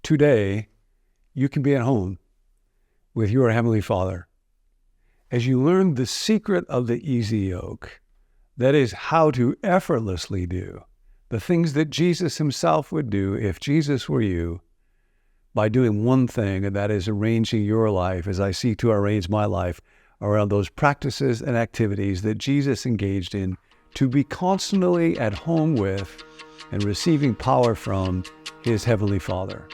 today you can be at home with your Heavenly Father as you learn the secret of the easy yoke, that is how to effortlessly do the things that Jesus himself would do if Jesus were you, by doing one thing, and that is arranging your life as I seek to arrange my life around those practices and activities that Jesus engaged in to be constantly at home with and receiving power from his Heavenly Father.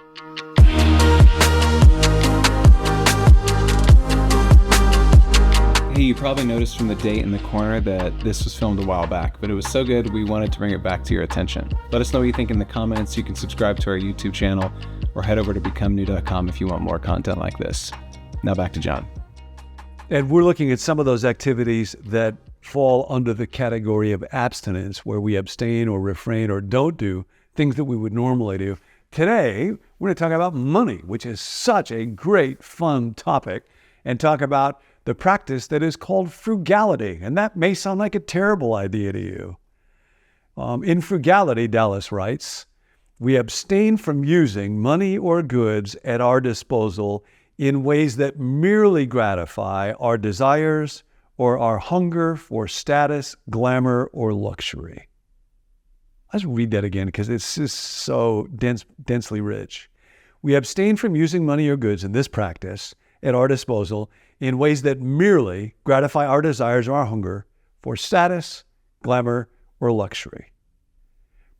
Hey, you probably noticed from the date in the corner that this was filmed a while back, but it was so good we wanted to bring it back to your attention. Let us know what you think in the comments. You can subscribe to our YouTube channel or head over to becomenew.com if you want more content like this. Now back to John. And we're looking at some of those activities that fall under the category of abstinence, where we abstain or refrain or don't do things that we would normally do. Today, we're going to talk about money, which is such a great, fun topic, and talk about the practice that is called frugality. And that may sound like a terrible idea to you. In Frugality, Dallas writes, we abstain from using money or goods at our disposal in ways that merely gratify our desires or our hunger for status, glamour, or luxury. Let's read that again because it's just so densely rich. We abstain from using money or goods in this practice at our disposal in ways that merely gratify our desires or our hunger for status, glamour, or luxury.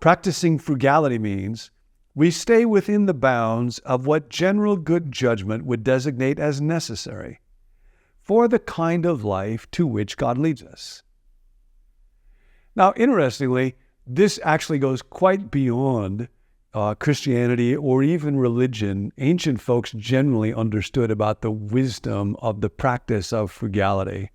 Practicing frugality means we stay within the bounds of what general good judgment would designate as necessary for the kind of life to which God leads us. Now, interestingly, this actually goes quite beyond Christianity or even religion. Ancient folks generally understood about the wisdom of the practice of frugality.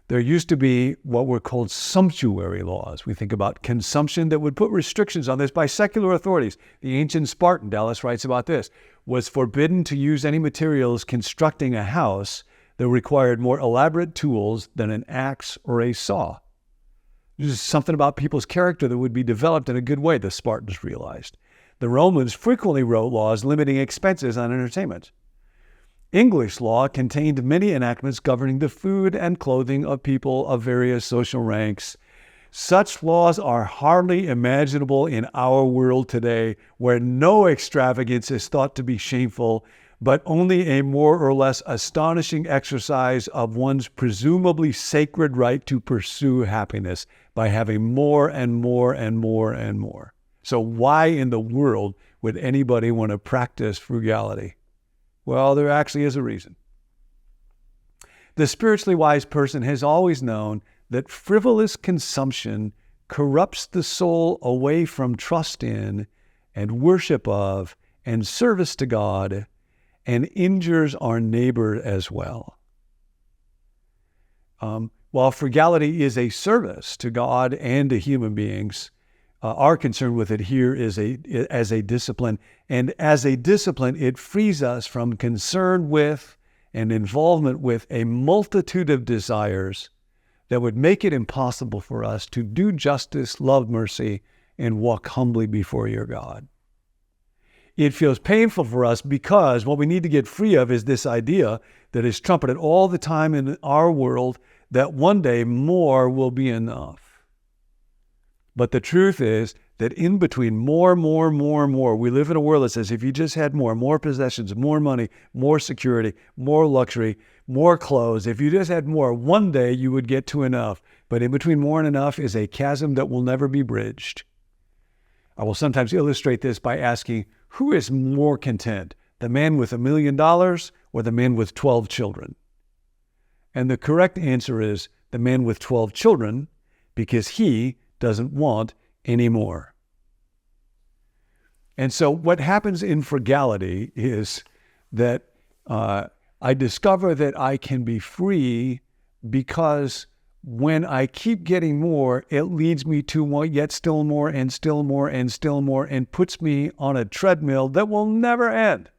There used to be what were called sumptuary laws. We think about consumption that would put restrictions on this by secular authorities. The ancient Spartan, Dallas writes about this, was forbidden to use any materials constructing a house that required more elaborate tools than an axe or a saw. There's something about people's character that would be developed in a good way, the Spartans realized. The Romans frequently wrote laws limiting expenses on entertainment. English law contained many enactments governing the food and clothing of people of various social ranks. Such laws are hardly imaginable in our world today, where no extravagance is thought to be shameful, but only a more or less astonishing exercise of one's presumably sacred right to pursue happiness by having more and more and more and more. So why in the world would anybody want to practice frugality? Well, there actually is a reason. The spiritually wise person has always known that frivolous consumption corrupts the soul away from trust in and worship of and service to God, and injures our neighbor as well. While frugality is a service to God and to human beings, our concern with it here is as a discipline. And as a discipline, it frees us from concern with and involvement with a multitude of desires that would make it impossible for us to do justice, love mercy, and walk humbly before your God. It feels painful for us because what we need to get free of is this idea that is trumpeted all the time in our world that one day more will be enough. But the truth is that in between more, we live in a world that says if you just had more possessions, more money, more security, more luxury, more clothes, if you just had more, one day you would get to enough. But in between more and enough is a chasm that will never be bridged. I will sometimes illustrate this by asking, who is more content, the man with $1 million or the man with 12 children? And the correct answer is the man with 12 children, because he doesn't want any more. And so what happens in frugality is that I discover that I can be free because when I keep getting more, it leads me to more, yet still more and still more and still more, and puts me on a treadmill that will never end.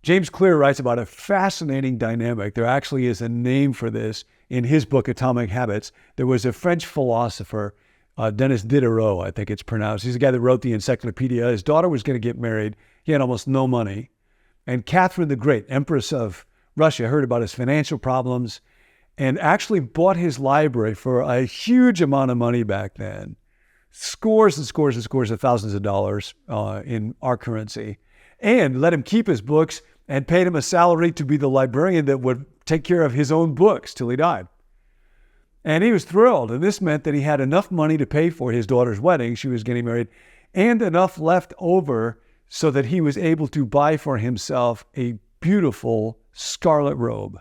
James Clear writes about a fascinating dynamic. There actually is a name for this in his book, Atomic Habits. There was a French philosopher Dennis Diderot, I think it's pronounced. He's the guy that wrote the encyclopedia. His daughter was going to get married. He had almost no money. And Catherine the Great, Empress of Russia, heard about his financial problems and actually bought his library for a huge amount of money back then. Scores and scores and scores of thousands of dollars in our currency, and let him keep his books and paid him a salary to be the librarian that would take care of his own books till he died. And he was thrilled. And this meant that he had enough money to pay for his daughter's wedding. She was getting married, and enough left over so that he was able to buy for himself a beautiful scarlet robe.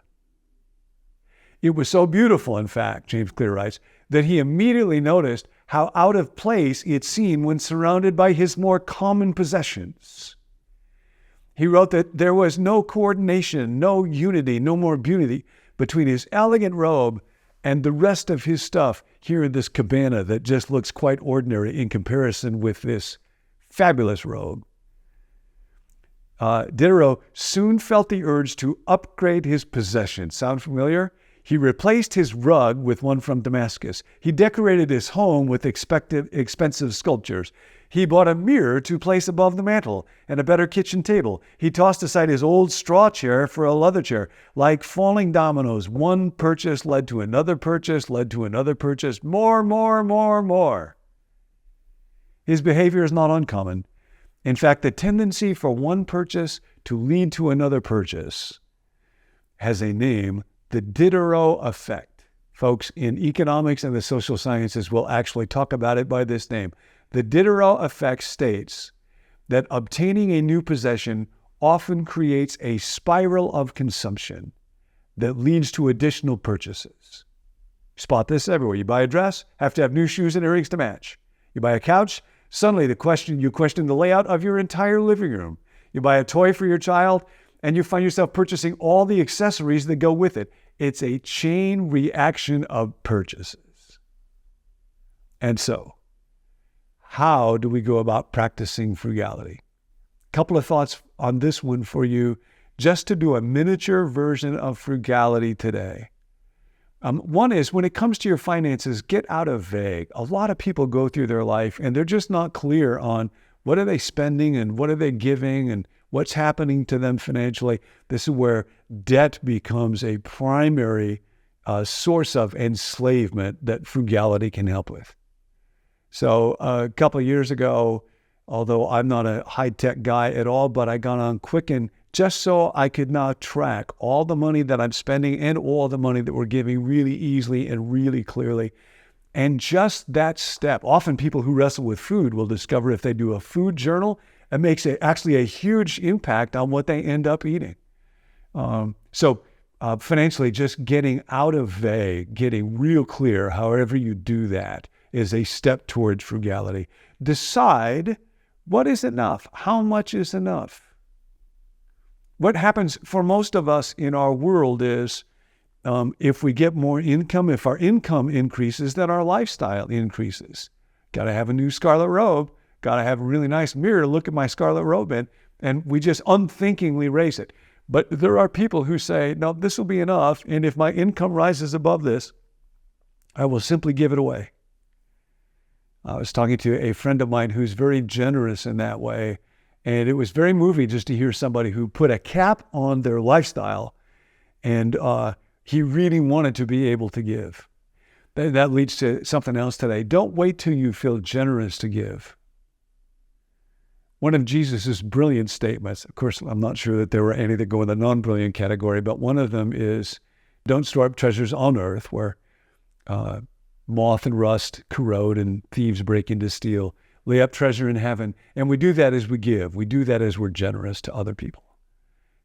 It was so beautiful, in fact, James Clear writes, that he immediately noticed how out of place it seemed when surrounded by his more common possessions. He wrote that there was no coordination, no unity, no more beauty between his elegant robe and the rest of his stuff here in this cabana that just looks quite ordinary in comparison with this fabulous robe. Diderot soon felt the urge to upgrade his possessions. Sound familiar? He replaced his rug with one from Damascus. He decorated his home with expensive sculptures. He bought a mirror to place above the mantel and a better kitchen table. He tossed aside his old straw chair for a leather chair. Like falling dominoes, one purchase led to another purchase, led to another purchase. More. His behavior is not uncommon. In fact, the tendency for one purchase to lead to another purchase has a name, the Diderot effect. Folks in economics and the social sciences will actually talk about it by this name. The Diderot effect states that obtaining a new possession often creates a spiral of consumption that leads to additional purchases. Spot this everywhere. You buy a dress, have to have new shoes and earrings to match. You buy a couch, suddenly you question the layout of your entire living room. You buy a toy for your child, and you find yourself purchasing all the accessories that go with it. It's a chain reaction of purchases. And so, how do we go about practicing frugality? A couple of thoughts on this one for you, just to do a miniature version of frugality today. One is, when it comes to your finances, get out of vague. A lot of people go through their life and they're just not clear on what are they spending and what are they giving and what's happening to them financially. This is where debt becomes a primary source of enslavement that frugality can help with. So a couple of years ago, although I'm not a high-tech guy at all, but I got on Quicken just so I could now track all the money that I'm spending and all the money that we're giving really easily and really clearly. And just that step, often people who wrestle with food will discover if they do a food journal, it makes actually a huge impact on what they end up eating. So financially, just getting out of vague, getting real clear, however you do that, is a step towards frugality. Decide what is enough, how much is enough. What happens for most of us in our world is if we get more income, if our income increases, then our lifestyle increases. Got to have a new scarlet robe, got to have a really nice mirror to look at my scarlet robe in, and we just unthinkingly raise it. But there are people who say, no, this will be enough, and if my income rises above this, I will simply give it away. I was talking to a friend of mine who's very generous in that way, and it was very moving just to hear somebody who put a cap on their lifestyle, and he really wanted to be able to give. That leads to something else today. Don't wait till you feel generous to give. One of Jesus' brilliant statements, of course, I'm not sure that there were any that go in the non-brilliant category, but one of them is, don't store up treasures on earth where moth and rust corrode and thieves break in to steal. Lay up treasure in heaven. And we do that as we give. We do that as we're generous to other people.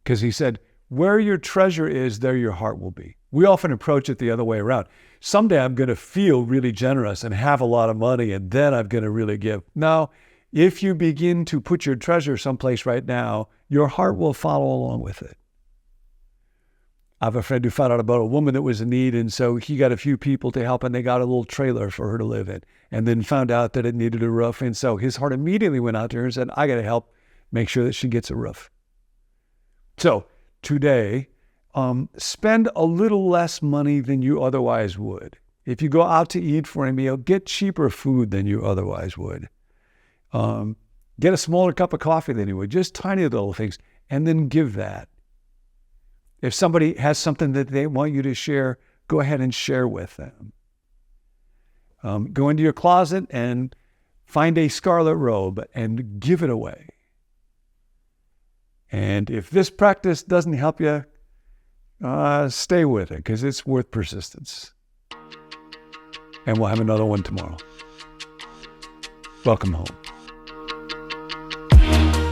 Because he said, where your treasure is, there your heart will be. We often approach it the other way around. Someday I'm going to feel really generous and have a lot of money, and then I'm going to really give. No, if you begin to put your treasure someplace right now, your heart will follow along with it. I have a friend who found out about a woman that was in need, and so he got a few people to help, and they got a little trailer for her to live in, and then found out that it needed a roof, and so his heart immediately went out to her and said, I got to help make sure that she gets a roof. So today, spend a little less money than you otherwise would. If you go out to eat for a meal, get cheaper food than you otherwise would. Get a smaller cup of coffee than you would. Just tiny little things, and then give that. If somebody has something that they want you to share, go ahead and share with them. Go into your closet and find a scarlet robe and give it away. And if this practice doesn't help you, stay with it, because it's worth persistence. And we'll have another one tomorrow. Welcome home.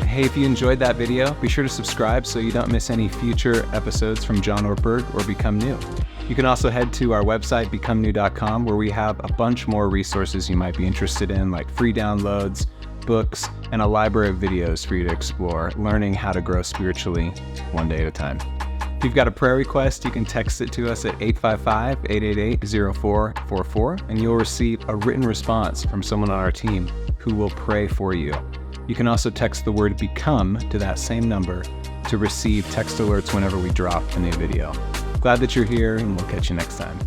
Hey, if you enjoyed that video, be sure to subscribe so you don't miss any future episodes from John Ortberg or Become New. You can also head to our website, becomenew.com, where we have a bunch more resources you might be interested in, like free downloads, books, and a library of videos for you to explore, learning how to grow spiritually one day at a time. If you've got a prayer request, you can text it to us at 855-888-0444, and you'll receive a written response from someone on our team who will pray for you. You can also text the word BECOME to that same number to receive text alerts whenever we drop a new video. Glad that you're here, and we'll catch you next time.